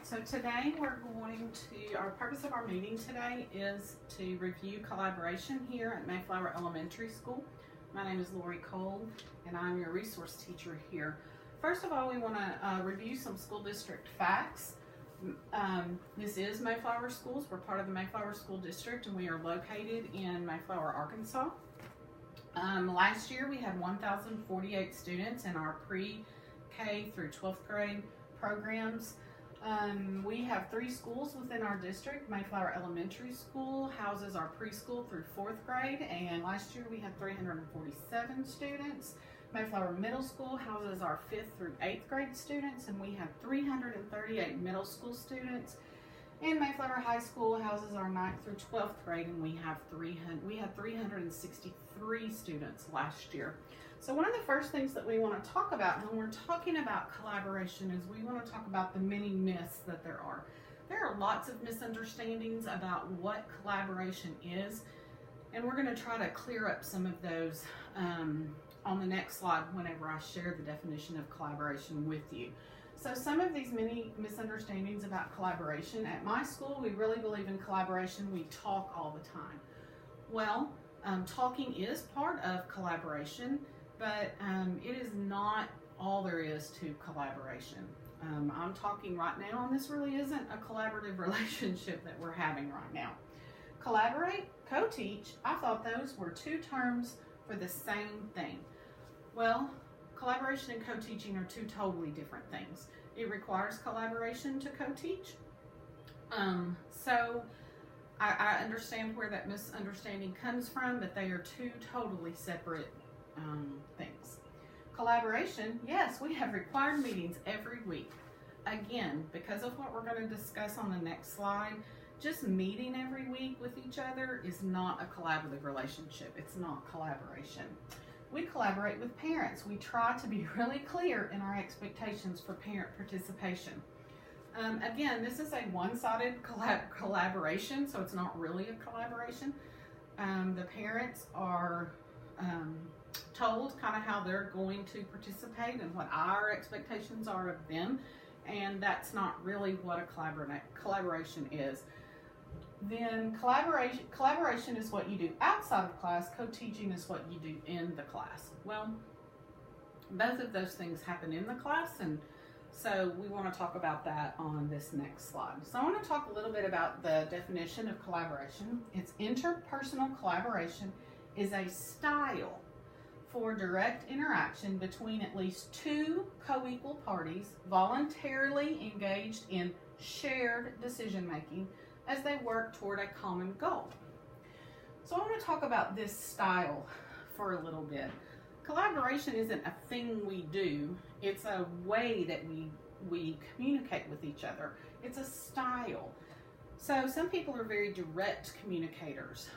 So today our purpose of our meeting today is to review collaboration here at Mayflower Elementary School. My name is Lori Cole and I'm your resource teacher here. First of all, we want to review some school district facts. This is Mayflower Schools. We're part of the Mayflower School District and we are located in Mayflower, Arkansas. Last year we had 1,048 students in our pre-K through 12th grade programs. We have 3 schools within our district. Mayflower Elementary School houses our preschool through 4th grade, and last year we had 347 students. Mayflower Middle School houses our 5th through 8th grade students, and we have 338 middle school students. And Mayflower High School houses our 9th through 12th grade, and we had 363 students last year. So one of the first things that we want to talk about when we're talking about collaboration is we want to talk about the many myths that there are. There are lots of misunderstandings about what collaboration is, and we're going to try to clear up some of those on the next slide whenever I share the definition of collaboration with you. So some of these many misunderstandings about collaboration. At my school, we really believe in collaboration. We talk all the time. Well, talking is part of collaboration, but it is not all there is to collaboration. I'm talking right now, and this really isn't a collaborative relationship that we're having right now. Collaborate, co-teach, I thought those were 2 terms for the same thing. Well, collaboration and co-teaching are 2 totally different things. It requires collaboration to co-teach. So I understand where that misunderstanding comes from, but they are 2 totally separate things. Collaboration, yes, we have required meetings every week. Again, because of what we're going to discuss on the next slide, just meeting every week with each other is not a collaborative relationship. It's not collaboration. We collaborate with parents. We try to be really clear in our expectations for parent participation. Again, this is a one-sided collaboration, so it's not really a collaboration. The parents are told kind of how they're going to participate and what our expectations are of them, and that's not really what a collaboration is. Then collaboration is what you do outside of class. Co-teaching is what you do in the class. Well, both of those things happen in the class, and so we want to talk about that on this next slide. So I want to talk a little bit about the definition of collaboration. It's interpersonal collaboration is a style for direct interaction between at least 2 co-equal parties voluntarily engaged in shared decision making as they work toward a common goal. So I want to talk about this style for a little bit. Collaboration isn't a thing we do, it's a way that we communicate with each other. It's a style. So some people are very direct communicators.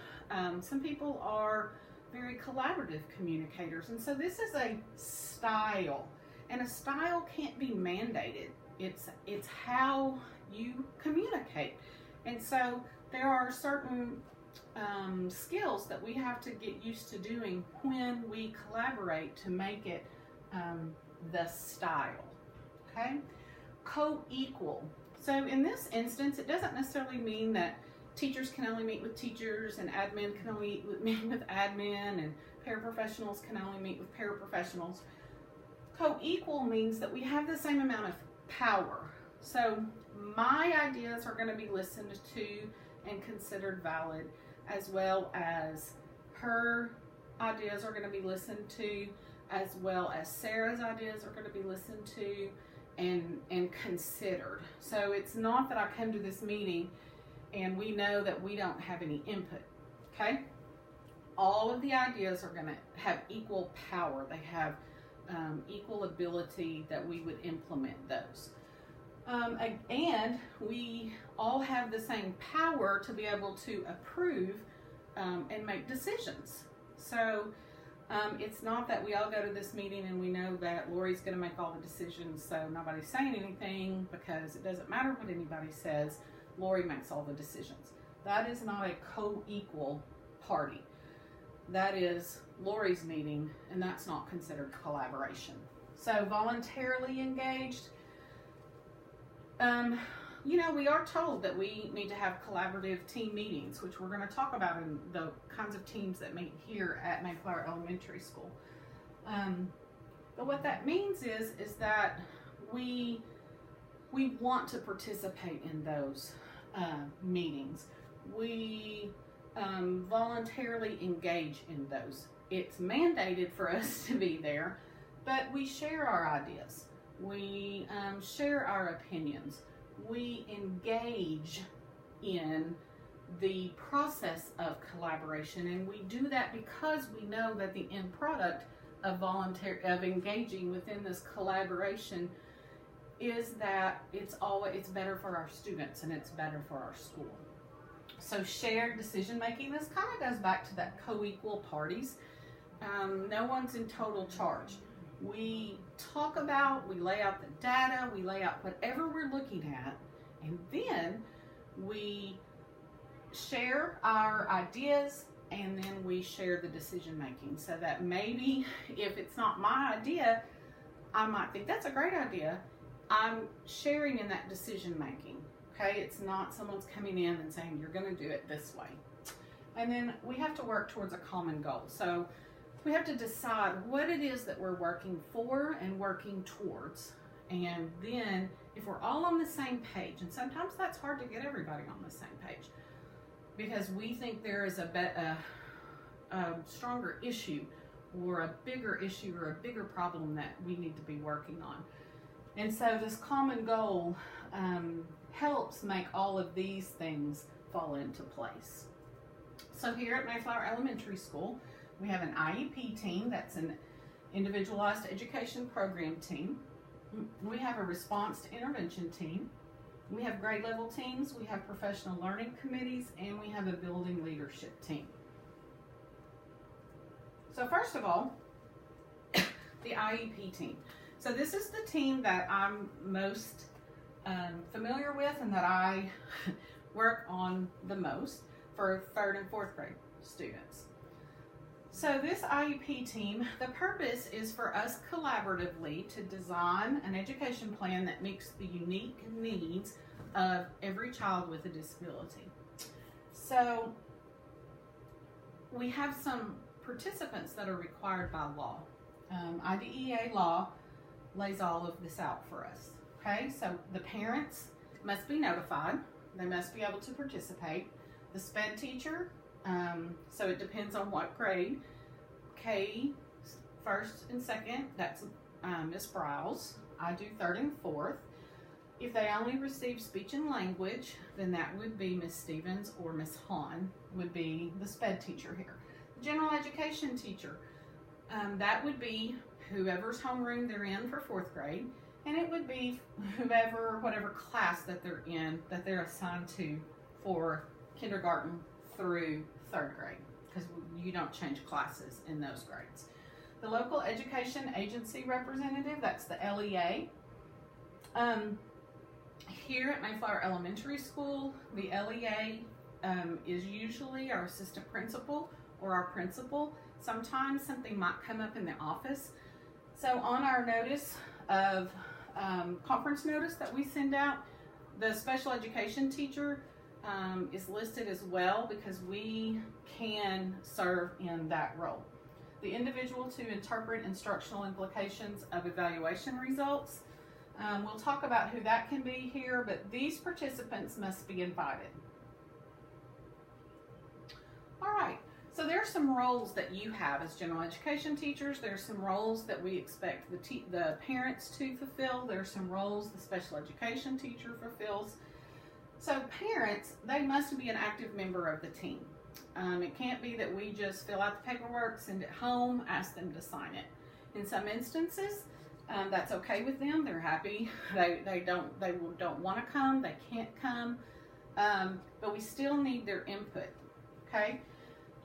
Some people are very collaborative communicators. And so this is a style. And a style can't be mandated. It's how you communicate. And so there are certain skills that we have to get used to doing when we collaborate to make it the style. Okay? Co-equal. So in this instance, it doesn't necessarily mean that teachers can only meet with teachers and admin can only meet with admin and paraprofessionals can only meet with paraprofessionals. Co-equal means that we have the same amount of power. So my ideas are going to be listened to and considered valid, as well as her ideas are going to be listened to, as well as Sarah's ideas are going to be listened to and considered. So it's not that I come to this meeting and we know that we don't have any input, okay? All of the ideas are going to have equal power. They have equal ability that we would implement those. And we all have the same power to be able to approve and make decisions. So it's not that we all go to this meeting and we know that Lori's going to make all the decisions, so nobody's saying anything because it doesn't matter what anybody says. Lori makes all the decisions. That is not a co-equal party. That is Lori's meeting, and that's not considered collaboration. So voluntarily engaged. we are told that we need to have collaborative team meetings, which we're going to talk about in the kinds of teams that meet here at Mayflower Elementary School. But what that means is that we want to participate in those meetings. We voluntarily engage in those. It's mandated for us to be there, but we share our ideas. We share our opinions. We engage in the process of collaboration, and we do that because we know that the end product of engaging within this collaboration is that it's better for our students and it's better for our school. So shared decision making, this kind of goes back to that co-equal parties. No one's in total charge. We talk about, we lay out the data, we lay out whatever we're looking at, and then we share our ideas, and then we share the decision making, so that maybe if it's not my idea, I might think that's a great idea. I'm sharing in that decision making. Okay, it's not someone's coming in and saying you're going to do it this way. And then we have to work towards a common goal. So we have to decide what it is that we're working for and working towards. And then if we're all on the same page, and sometimes that's hard to get everybody on the same page because we think there is a stronger issue or a bigger issue or a bigger problem that we need to be working on. And so this common goal helps make all of these things fall into place. So here at Mayflower Elementary School, we have an IEP team, that's an individualized education program team. We have a response to intervention team. We have grade level teams, we have professional learning committees, and we have a building leadership team. So first of all, the IEP team. So this is the team that I'm most familiar with and that I work on the most for 3rd and 4th grade students. So this IEP team, the purpose is for us collaboratively to design an education plan that meets the unique needs of every child with a disability. So we have some participants that are required by law. IDEA law lays all of this out for us. Okay, so the parents must be notified. They must be able to participate. The SPED teacher, so it depends on what grade. K, 1st and 2nd, that's Miss Browse. I do 3rd and 4th. If they only receive speech and language, then that would be Miss Stevens or Miss Hahn would be the SPED teacher here. The general education teacher, that would be whoever's homeroom they're in for 4th grade, and it would be whatever class that they're in, that they're assigned to for kindergarten through 3rd grade, because you don't change classes in those grades. The local education agency representative, that's the LEA. Here at Mayflower Elementary School, the LEA is usually our assistant principal or our principal. Sometimes something might come up in the office. So on our notice of conference notice that we send out, the special education teacher is listed as well, because we can serve in that role. The individual to interpret instructional implications of evaluation results. We'll talk about who that can be here, but these participants must be invited. All right, so there are some roles that you have as general education teachers. There are some roles that we expect the parents to fulfill. There are some roles the special education teacher fulfills. So parents, they must be an active member of the team. It can't be that we just fill out the paperwork, send it home, ask them to sign it. In some instances, that's okay with them. They're happy. They don't want to come. They can't come. But we still need their input. Okay.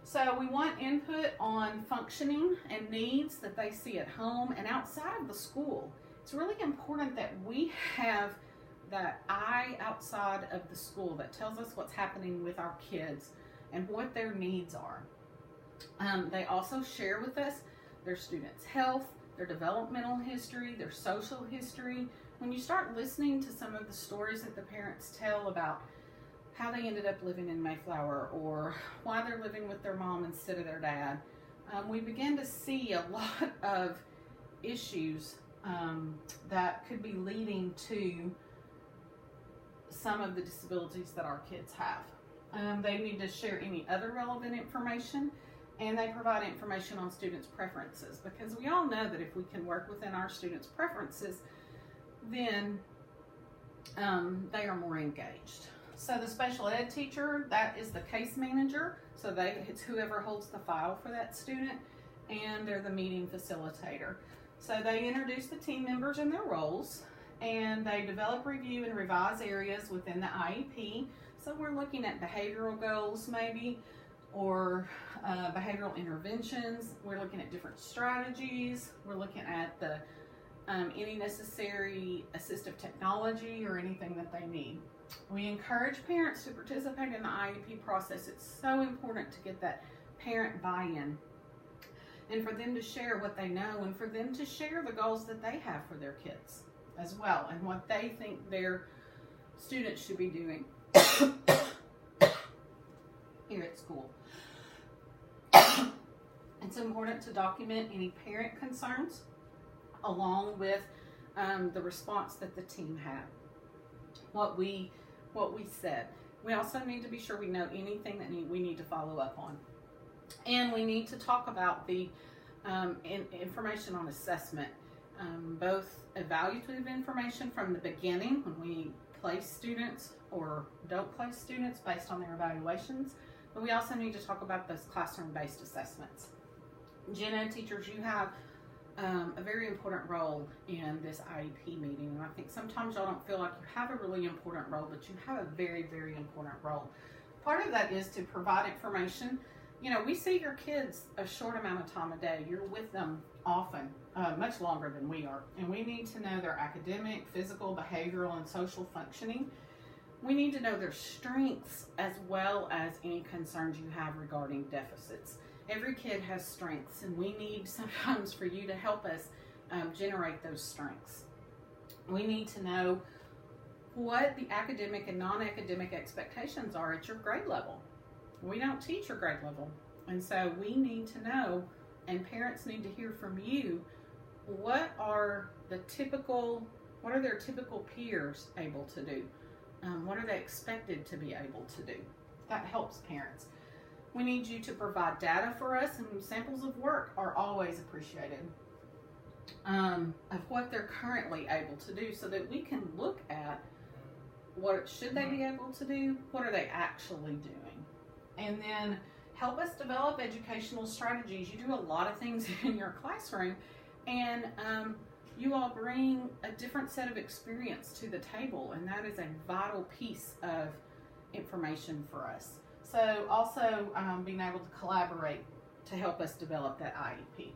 So we want input on functioning and needs that they see at home and outside of the school. It's really important that we have that eye outside of the school that tells us what's happening with our kids and what their needs are. They also share with us their students' health, their developmental history, their social history. When you start listening to some of the stories that the parents tell about how they ended up living in Mayflower or why they're living with their mom instead of their dad, we begin to see a lot of issues that could be leading to some of the disabilities that our kids have. They need to share any other relevant information, and they provide information on students' preferences, because we all know that if we can work within our students' preferences, then they are more engaged. So the special ed teacher, that is the case manager. So it's whoever holds the file for that student, and they're the meeting facilitator. So they introduce the team members and their roles, and they develop, review, and revise areas within the IEP. So we're looking at behavioral goals maybe, or behavioral interventions. We're looking at different strategies. We're looking at the any necessary assistive technology or anything that they need. We encourage parents to participate in the IEP process. It's so important to get that parent buy-in, and for them to share what they know, and for them to share the goals that they have for their kids as well, and what they think their students should be doing here at school. It's important to document any parent concerns along with the response that the team had. What we said. We also need to be sure we know anything that we need to follow up on. And we need to talk about the information on assessment, both evaluative information from the beginning when we place students or don't place students based on their evaluations, but we also need to talk about those classroom-based assessments. Gen Ed teachers, you have a very important role in this IEP meeting, and I think sometimes y'all don't feel like you have a really important role, but you have a very, very important role. Part of that is to provide information. You know, we see your kids a short amount of time a day. You're with them often, much longer than we are, and we need to know their academic, physical, behavioral, and social functioning. We need to know their strengths as well as any concerns you have regarding deficits. Every kid has strengths, and we need sometimes for you to help us generate those strengths. We need to know what the academic and non-academic expectations are at your grade level. We don't teach your grade level, and so we need to know, and parents need to hear from you, what are their typical peers able to do? What are they expected to be able to do? That helps parents. We need you to provide data for us, and samples of work are always appreciated, of what they're currently able to do, so that we can look at what should they be able to do, what are they actually doing, and then help us develop educational strategies. You do a lot of things in your classroom, and you all bring a different set of experience to the table, and that is a vital piece of information for us. So also being able to collaborate to help us develop that IEP.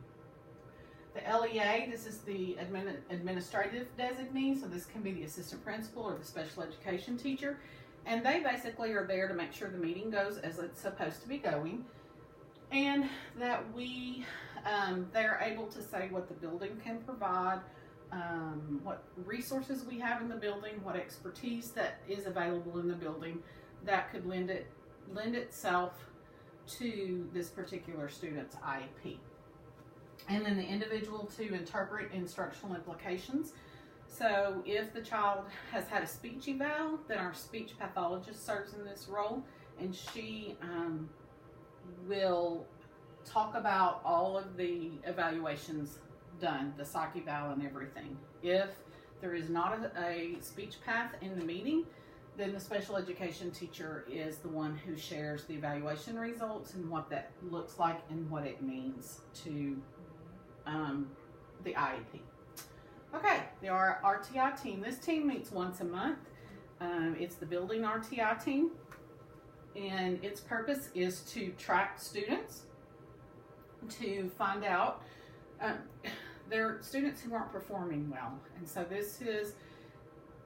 The LEA, this is the administrative designee, so this can be the assistant principal or the special education teacher, and they basically are there to make sure the meeting goes as it's supposed to be going, and that they're able to say what the building can provide, what resources we have in the building, what expertise that is available in the building that could lend itself to this particular student's IEP. And then the individual to interpret instructional implications. So if the child has had a speech eval, then our speech pathologist serves in this role, and she will talk about all of the evaluations done, the psych eval and everything. If there is not a speech path in the meeting, then the special education teacher is the one who shares the evaluation results and what that looks like and what it means to the IEP. Okay, our RTI team. This team meets once a month. It's the building RTI team, and its purpose is to track students, to find out there are students who aren't performing well, and so this is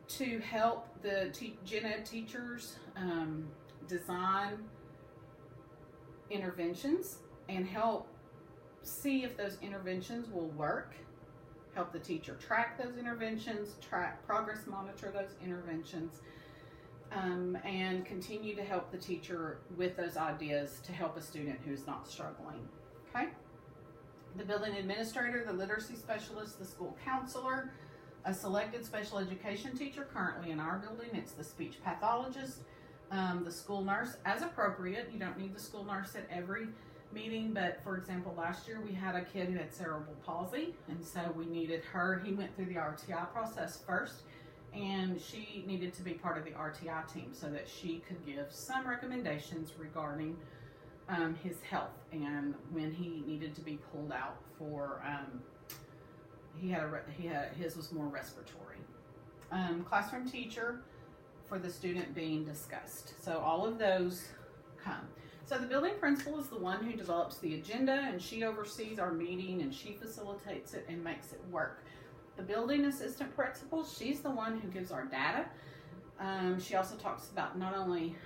to help the Gen Ed teachers design interventions and help see if those interventions will work help the teacher track those interventions, progress monitor those interventions, and continue to help the teacher with those ideas to help a student who's not struggling. Okay? The building administrator, the literacy specialist, the school counselor, a selected special education teacher currently in our building, it's the speech pathologist, the school nurse as appropriate. You don't need the school nurse at every meeting, but for example, last year we had a kid who had cerebral palsy, and so we needed her. He went through the RTI process first, and she needed to be part of the RTI team so that she could give some recommendations regarding his health and when he needed to be pulled out for his was more respiratory. Classroom teacher for the student being discussed. So all of those come. So the building principal is the one who develops the agenda, and she oversees our meeting and she facilitates it and makes it work. The building assistant principal, she's the one who gives our data. She also talks about not only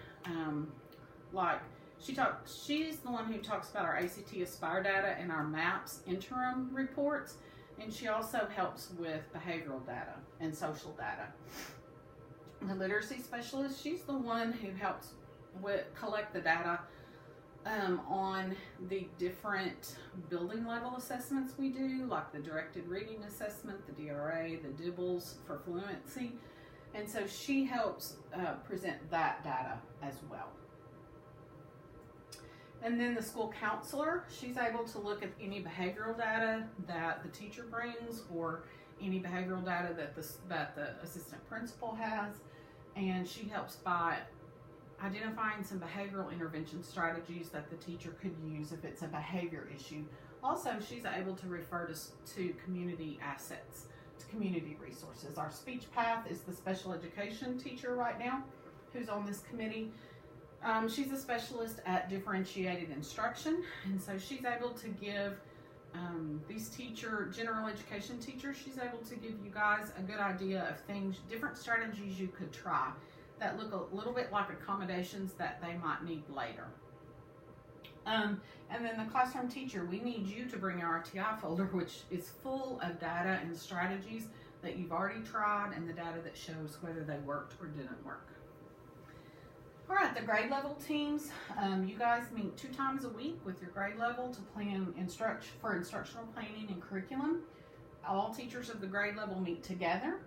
she's the one who talks about our ACT Aspire data and our MAPS interim reports, and she also helps with behavioral data and social data. The literacy specialist, she's the one who helps collect the data on the different building level assessments we do, like the directed reading assessment, the DRA, the DIBELS for fluency, and so she helps present that data as well. And then the school counselor, she's able to look at any behavioral data that the teacher brings or any behavioral data that the assistant principal has, and she helps by identifying some behavioral intervention strategies that the teacher could use if it's a behavior issue. Also, she's able to refer to community assets, to community resources. Our speech path is the special education teacher right now who's on this committee. She's a specialist at differentiated instruction, and so she's able to give these general education teachers, she's able to give you guys a good idea of things, different strategies you could try that look a little bit like accommodations that they might need later. And then the classroom teacher, we need you to bring your RTI folder, which is full of data and strategies that you've already tried and the data that shows whether they worked or didn't work. All right, the grade level teams, you guys meet 2 times a week with your grade level to plan for instructional planning and curriculum. All teachers of the grade level meet together,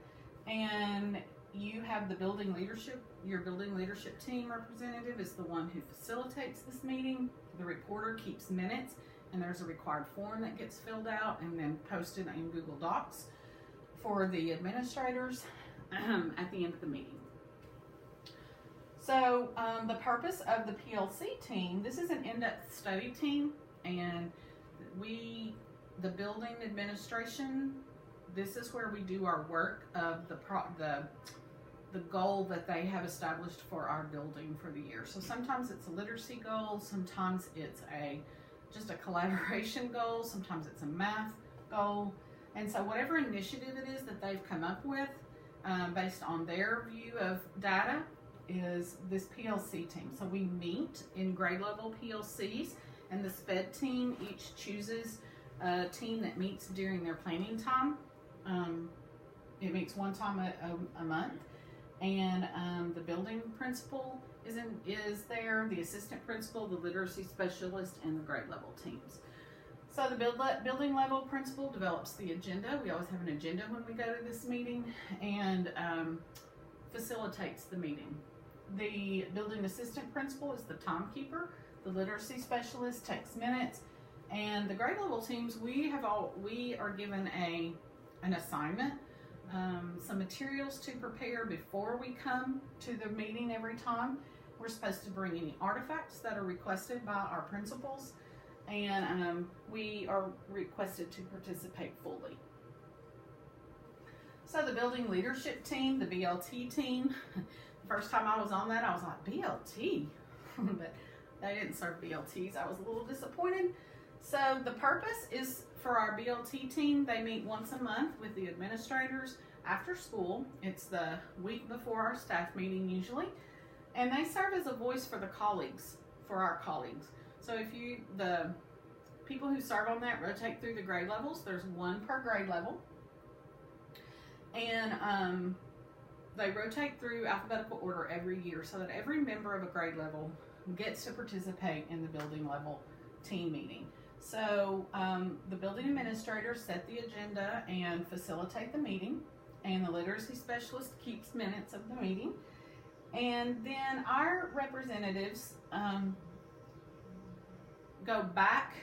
and you have the building leadership. Your building leadership team representative is the one who facilitates this meeting. The reporter keeps minutes, and there's a required form that gets filled out and then posted in Google Docs for the administrators at the end of the meeting. So the purpose of the PLC team, this is an in-depth study team, and the building administration, this is where we do our work of the goal that they have established for our building for the year. So sometimes it's a literacy goal, sometimes it's just a collaboration goal, sometimes it's a math goal, and so whatever initiative it is that they've come up with based on their view of data is this PLC team. So we meet in grade level PLCs, and the SPED team each chooses a team that meets during their planning time. It meets 1 time a month, and the building principal is there, the assistant principal, the literacy specialist, and the grade level teams. So the building level principal develops the agenda. We always have an agenda when we go to this meeting, and facilitates the meeting. The building assistant principal is the timekeeper. The literacy specialist takes minutes, and the grade level teams, we are given an assignment, some materials to prepare before we come to the meeting every time. We're supposed to bring any artifacts that are requested by our principals, and we are requested to participate fully. So the building leadership team, the BLT team, the first time I was on that, I was like, BLT? But they didn't serve BLTs. I was a little disappointed. So the purpose is for our BLT team, they meet once a month with the administrators after school. It's the week before our staff meeting usually. And they serve as a voice for our colleagues. So the people who serve on that rotate through the grade levels. There's 1 per grade level. And they rotate through alphabetical order every year so that every member of a grade level gets to participate in the building level team meeting. So the building administrators set the agenda and facilitate the meeting, and the literacy specialist keeps minutes of the meeting. And then our representatives go back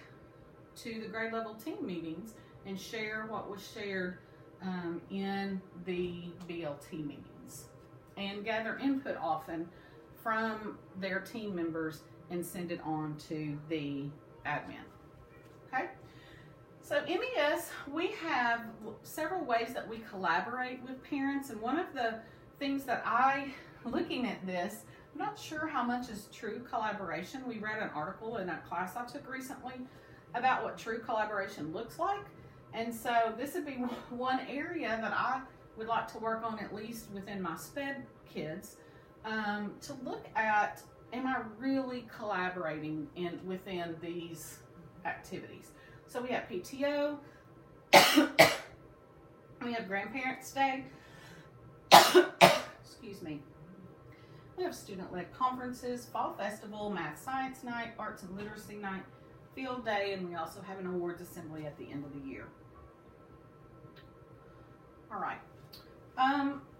to the grade level team meetings and share what was shared in the BLT meetings, and gather input often from their team members and send it on to the admin. Okay, so MES, we have several ways that we collaborate with parents, and one of the things that looking at this, I'm not sure how much is true collaboration. We read an article in a class I took recently about what true collaboration looks like, and so this would be one area that I would like to work on, at least within my SPED kids, to look at, am I really collaborating within these activities? So we have PTO, we have Grandparents' Day, excuse me, we have student-led conferences, Fall Festival, Math Science Night, Arts and Literacy Night, Field Day, and we also have an awards assembly at the end of the year. All right.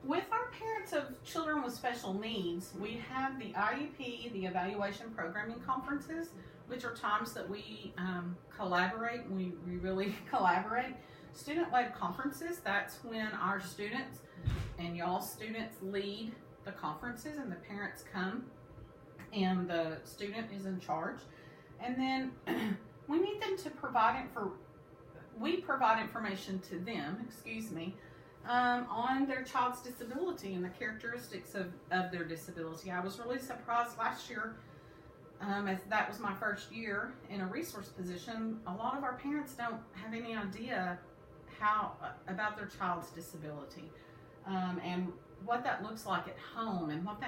With our parents of children with special needs, we have the IEP, the Evaluation Programming Conferences, which are times that we collaborate. We really collaborate. Student-led conferences, that's when our students and y'all students lead the conferences and the parents come and the student is in charge. And then we need them to provide information to them, on their child's disability and the characteristics of their disability. I was really surprised last year, as that was my first year in a resource position. A lot of our parents don't have any idea about their child's disability, and what that looks like at home, and what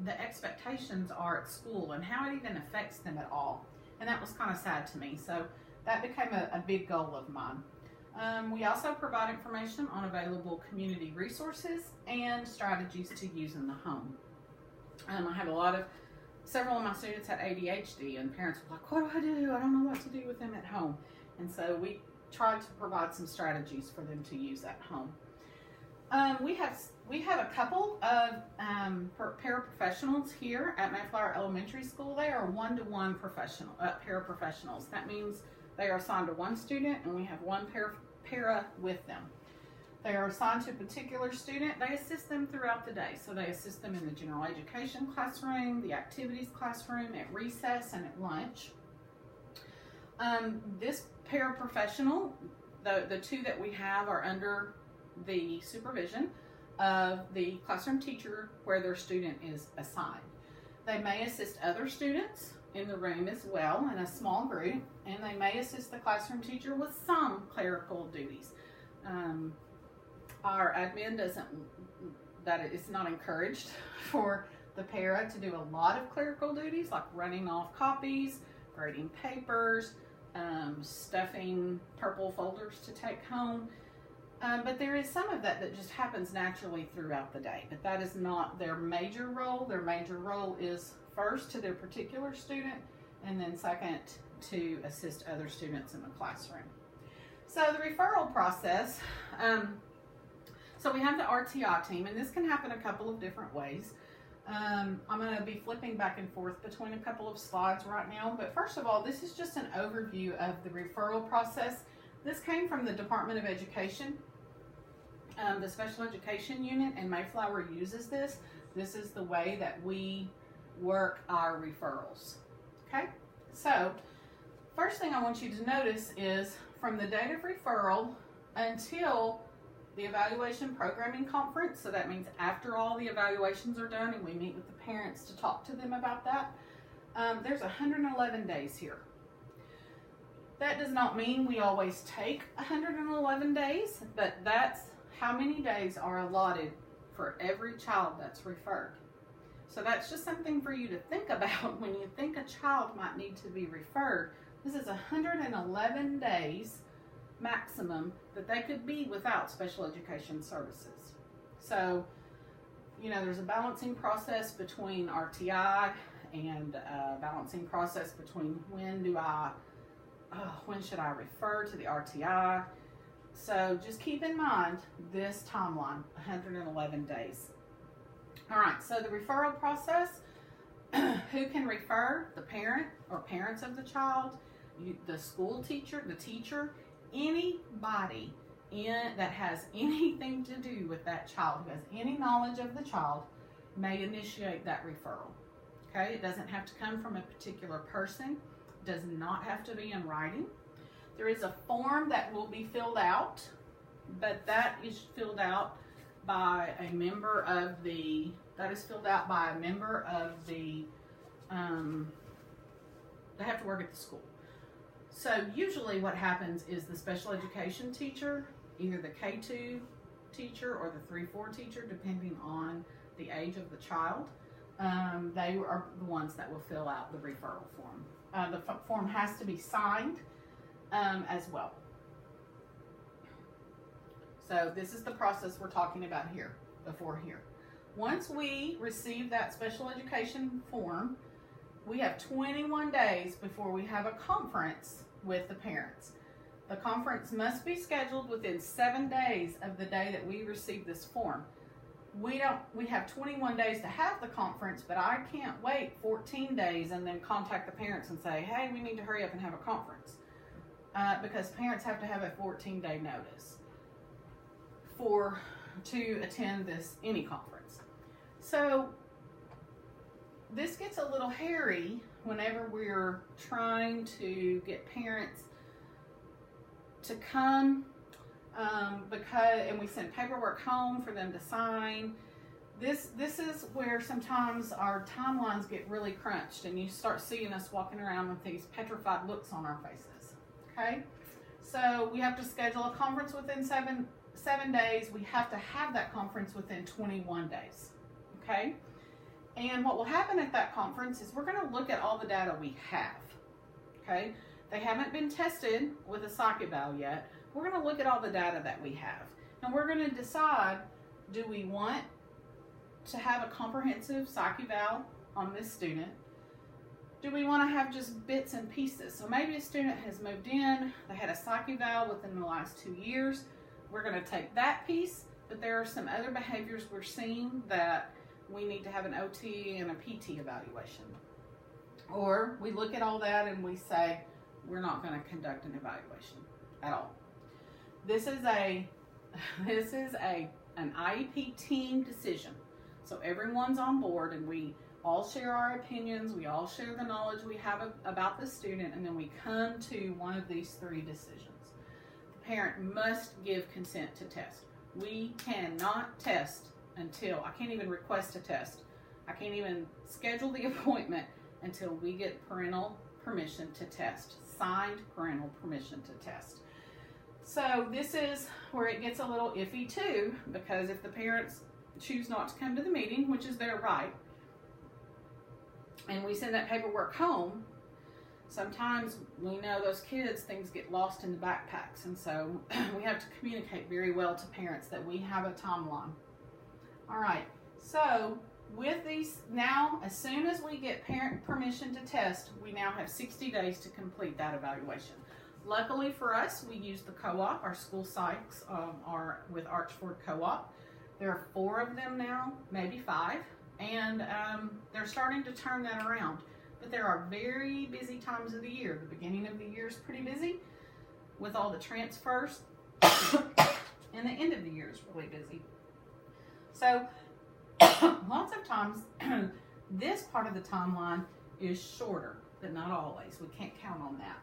the expectations are at school, and how it even affects them at all. And that was kind of sad to me. So that became a big goal of mine. We also provide information on available community resources and strategies to use in the home. I have several of my students had ADHD, and parents were like, what do? I don't know what to do with them at home. And so we tried to provide some strategies for them to use at home. We have a couple of paraprofessionals here at Mayflower Elementary School. They are one-to-one paraprofessionals. That means they are assigned to one student, and we have one para with them. They are assigned to a particular student. They assist them throughout the day. So they assist them in the general education classroom, the activities classroom, at recess, and at lunch. This paraprofessional, the two that we have are under the supervision of the classroom teacher where their student is assigned. They may assist other students in the room as well in a small group, and they may assist the classroom teacher with some clerical duties. Our admin it's not encouraged for the para to do a lot of clerical duties, like running off copies, grading papers, stuffing purple folders to take home. But there is some of that just happens naturally throughout the day. But that is not their major role. Their major role is first to their particular student, and then second to assist other students in the classroom. So the referral process, so we have the RTI team, and this can happen a couple of different ways. I'm going to be flipping back and forth between a couple of slides right now. But first of all, this is just an overview of the referral process. This came from the Department of Education. The Special Education Unit, and Mayflower uses this. This is the way that we work our referrals. Okay, so first thing I want you to notice is from the date of referral until the Evaluation Programming Conference, so that means after all the evaluations are done and we meet with the parents to talk to them about that, there's 111 days here. That does not mean we always take 111 days, but that's how many days are allotted for every child that's referred. So that's just something for you to think about when you think a child might need to be referred. This is 111 days maximum that they could be without special education services. So, there's a balancing process between RTI and a balancing process between when should I refer to the RTI. So just keep in mind this timeline, 111 days. All right, so the referral process, who can refer? The parent or parents of the child, the school teacher, the teacher, anybody that has anything to do with that child, who has any knowledge of the child, may initiate that referral. Okay, it doesn't have to come from a particular person. It does not have to be in writing. There is a form that will be filled out, but that is filled out by a member of the, they have to work at the school. So usually what happens is the special education teacher, either the K2 teacher or the 3-4 teacher, depending on the age of the child, they are the ones that will fill out the referral form. The form has to be signed as well. So this is the process we're talking about here, before here. Once we receive that special education form, we have 21 days before we have a conference with the parents. The conference must be scheduled within 7 days of the day that we receive this form. We have 21 days to have the conference, but I can't wait 14 days and then contact the parents and say, hey, we need to hurry up and have a conference. Because parents have to have a 14-day notice to attend any conference. So this gets a little hairy whenever we're trying to get parents to come, and we send paperwork home for them to sign. This is where sometimes our timelines get really crunched, and you start seeing us walking around with these petrified looks on our faces. Okay, so we have to schedule a conference within seven days. We have to have that conference within 21 days. Okay, and what will happen at that conference is we're going to look at all the data we have. Okay, they haven't been tested with a psych eval yet. We're going to look at all the data that we have, and we're going to decide, do we want to have a comprehensive psych eval on this student? Do we want to have just bits and pieces? So maybe a student has moved in, they had a psych eval within the last 2 years. We're going to take that piece, but there are some other behaviors we're seeing that we need to have an OT and a PT evaluation. Or we look at all that and we say, we're not going to conduct an evaluation at all. This is an IEP team decision. So everyone's on board, and we all share our opinions, we all share the knowledge we have about the student, and then we come to one of these 3 decisions. The parent must give consent to test. We cannot test until, I can't even request a test. I can't even schedule the appointment until we get parental permission to test, signed parental permission to test. So this is where it gets a little iffy too, because if the parents choose not to come to the meeting, which is their right, and we send that paperwork home, sometimes we know those kids, things get lost in the backpacks, and so we have to communicate very well to parents that we have a timeline. All right, so with these, now as soon as we get parent permission to test, we now have 60 days to complete that evaluation. Luckily for us, we use the co-op. Our school psychs are with Archford Co-op. There are 4 of them now, maybe 5, and they're starting to turn that around. But there are very busy times of the year. The beginning of the year is pretty busy with all the transfers, and the end of the year is really busy. So lots of times this part of the timeline is shorter, but not always. We can't count on that.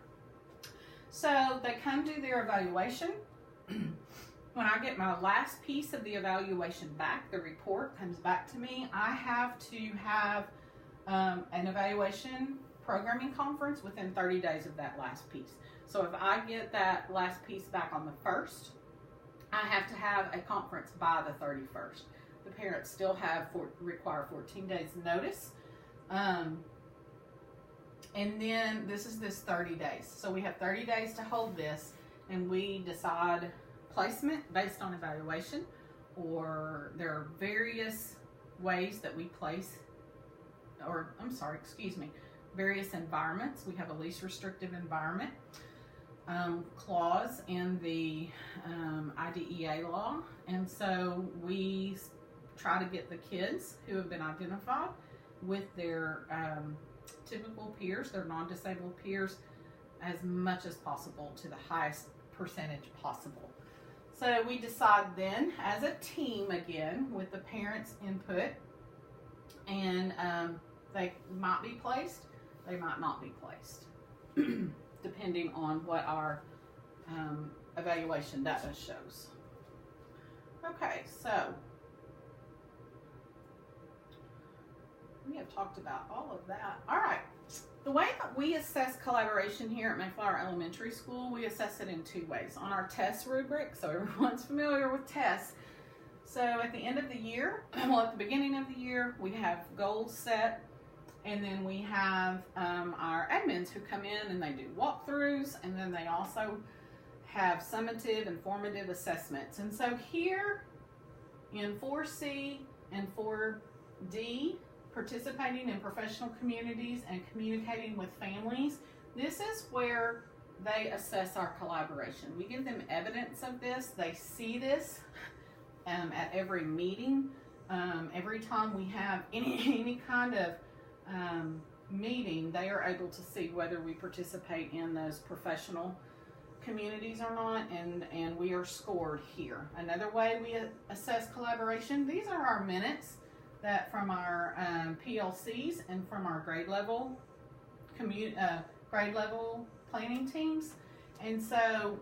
So they come do their evaluation. When I get my last piece of the evaluation back, the report comes back to me, I have to have an evaluation programming conference within 30 days of that last piece. So if I get that last piece back on the 1st, I have to have a conference by the 31st. The parents still require 14 days notice. And then this is 30 days. So we have 30 days to hold this. and we decide placement based on evaluation, or there are various ways that we place, various environments. We have a least restrictive environment clause in the IDEA law, and so we try to get the kids who have been identified with their typical peers, their non-disabled peers, as much as possible to the highest percentage possible. So we decide then as a team again with the parents' input, and they might be placed, they might not be placed, depending on what our evaluation data shows. Okay, so we have talked about all of that. All right. The way that we assess collaboration here at Mayflower Elementary School, we assess it in two ways. On our test rubric, so everyone's familiar with tests. So at the end of the year, well, at the beginning of the year, we have goals set, and then we have our admins who come in and they do walkthroughs, and then they also have summative and formative assessments. And so here in 4C and 4D, participating in professional communities and communicating with families, this is where they assess our collaboration. We give them evidence of this. They see this at every meeting. Every time we have any kind of meeting, they are able to see whether we participate in those professional communities or not, and we are scored here. Another way we assess collaboration, these are our minutes that from our PLCs and from our grade level planning teams. And so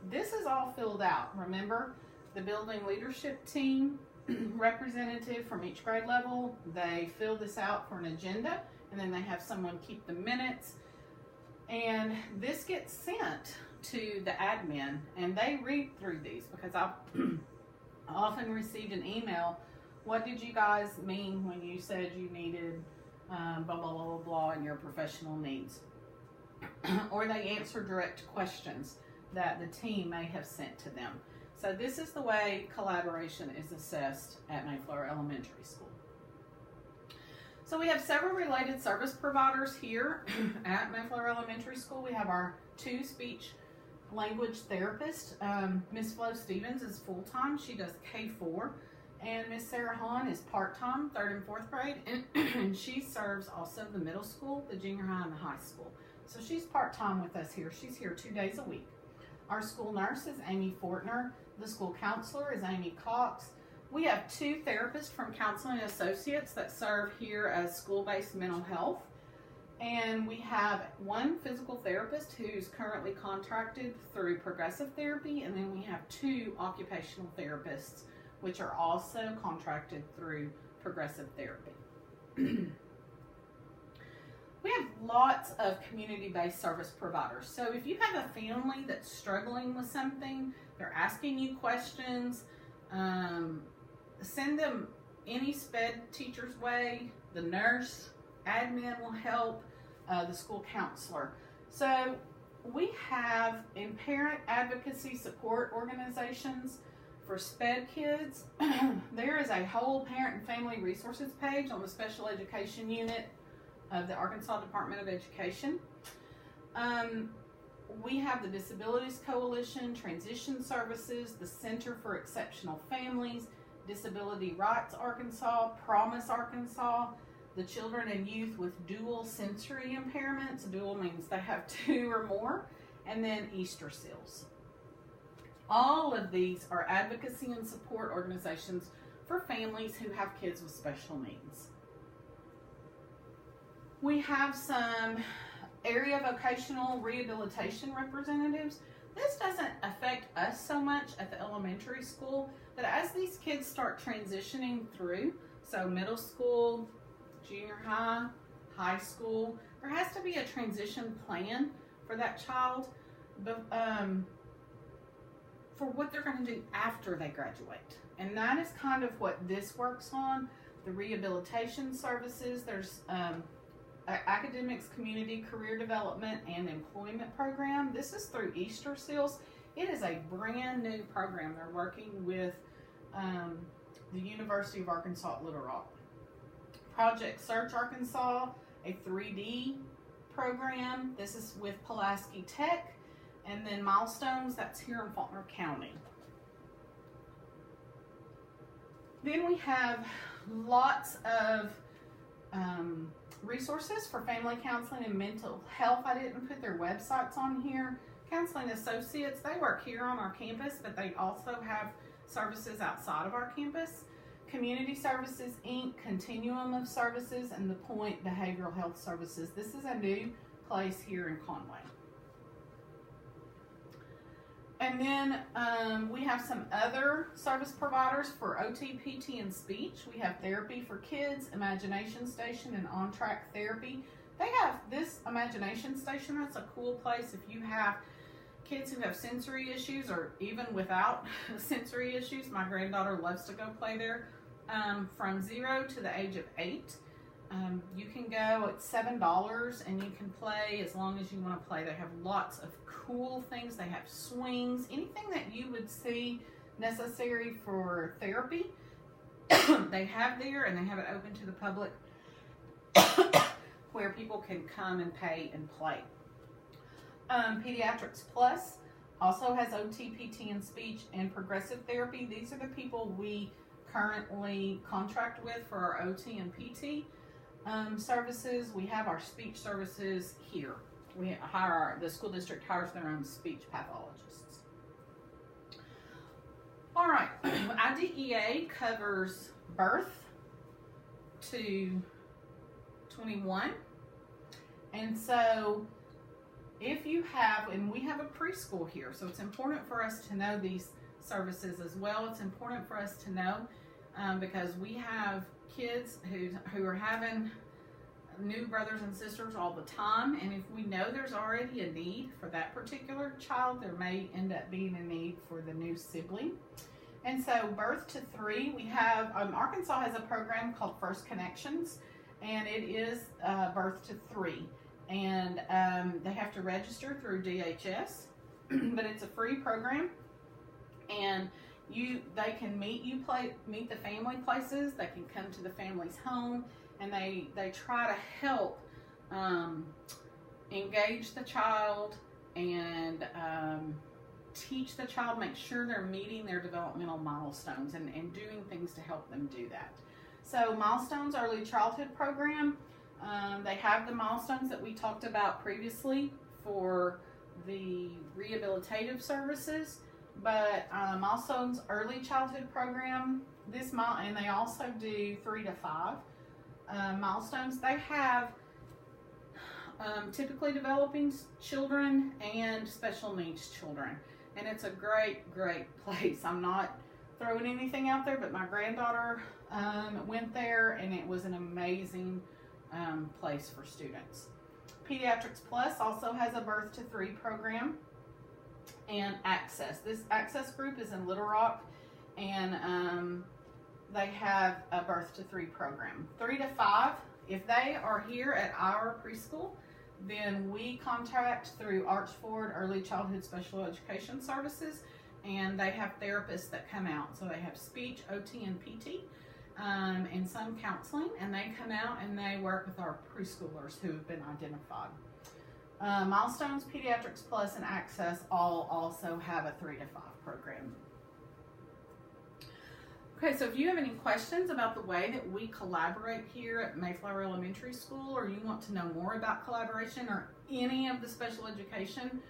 this is all filled out. Remember, the building leadership team representative from each grade level, they fill this out for an agenda, and then they have someone keep the minutes, and this gets sent to the admin, and they read through these, because I've often received an email, what did you guys mean when you said you needed blah, blah, blah, blah, blah in your professional needs? Or they answer direct questions that the team may have sent to them. So this is the way collaboration is assessed at Mayflower Elementary School. So we have several related service providers here at Mayflower Elementary School. We have our 2 speech language therapists. Miss Flo Stevens is full-time. She does K4. And Miss Sarah Hahn is part-time, 3rd and 4th grade, and she serves also the middle school, the junior high, and the high school. So she's part-time with us here. She's here 2 days a week. Our school nurse is Amy Fortner. The school counselor is Amy Cox. We have 2 therapists from Counseling Associates that serve here as school-based mental health. And we have 1 physical therapist who's currently contracted through Progressive Therapy, and then we have 2 occupational therapists which are also contracted through Progressive Therapy. We have lots of community-based service providers. So if you have a family that's struggling with something, they're asking you questions, send them any SPED teacher's way. The nurse, admin will help, the school counselor. So we have in parent advocacy support organizations. For SPED kids, there is a whole parent and family resources page on the special education unit of the Arkansas Department of Education. We have the Disabilities Coalition, Transition Services, the Center for Exceptional Families, Disability Rights Arkansas, Promise Arkansas, the Children and Youth with Dual Sensory Impairments. Dual means they have 2 or more, and then Easter Seals. All of these are advocacy and support organizations for families who have kids with special needs. We have some area vocational rehabilitation representatives. This doesn't affect us so much at the elementary school, but as these kids start transitioning through, so middle school, junior high, high school, there has to be a transition plan for that child. For what they're going to do after they graduate. And that is kind of what this works on. The rehabilitation services, there's academics, community, career development, and employment program. This is through Easter Seals. It is a brand new program. They're working with the University of Arkansas at Little Rock. Project Search Arkansas, a 3D program. This is with Pulaski Tech. And then Milestones, that's here in Faulkner County. Then we have lots of resources for family counseling and mental health. I didn't put their websites on here. Counseling Associates, they work here on our campus, but they also have services outside of our campus. Community Services, Inc., Continuum of Services, and The Point Behavioral Health Services. This is a new place here in Conway. And then we have some other service providers for OT, PT, and speech. We have Therapy for Kids, Imagination Station, and On Track Therapy. They have this Imagination Station. That's a cool place if you have kids who have sensory issues or even without sensory issues. My granddaughter loves to go play there from 0 to the age of 8. You can go at $7 and you can play as long as you want to play. They have lots of cool things. They have swings, anything that you would see necessary for therapy. They have there, and they have it open to the public where people can come and pay and play. Pediatrics Plus also has OT, PT, and speech and progressive therapy. These are the people we currently contract with for our OT and PT services. We have our speech services here. We hire the school district hires their own speech pathologists. All right, IDEA covers birth to 21, and so if you have, and we have a preschool here, so it's important for us to know these services as well. It's important for us to know because we have kids who are having new brothers and sisters all the time, and if we know there's already a need for that particular child, there may end up being a need for the new sibling. And so birth to 3, we have Arkansas has a program called First Connections, and it is birth to 3, and they have to register through DHS, but it's a free program, and they can meet the family places. They can come to the family's home, and they try to help engage the child and teach the child, make sure they're meeting their developmental milestones and doing things to help them do that. So Milestones Early Childhood Program, they have the milestones that we talked about previously for the rehabilitative services, but Milestones Early Childhood Program, and they also do 3 to 5 milestones. They have typically developing children and special needs children, and it's a great place. I'm not throwing anything out there, but my granddaughter went there, and it was an amazing place for students. Pediatrics Plus also has a birth to 3 program, and Access. This Access group is in Little Rock, and they have a birth to 3 program. 3 to 5, if they are here at our preschool, then we contract through Archford Early Childhood Special Education Services, and they have therapists that come out. So they have speech, OT, and PT, and some counseling, and they come out and they work with our preschoolers who have been identified. Milestones, Pediatrics Plus, and Access all also have a 3 to 5 program. Okay, so if you have any questions about the way that we collaborate here at Mayflower Elementary School, or you want to know more about collaboration or any of the special education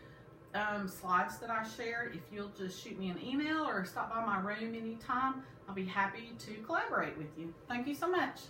slides that I shared, if you'll just shoot me an email or stop by my room anytime, I'll be happy to collaborate with you. Thank you so much.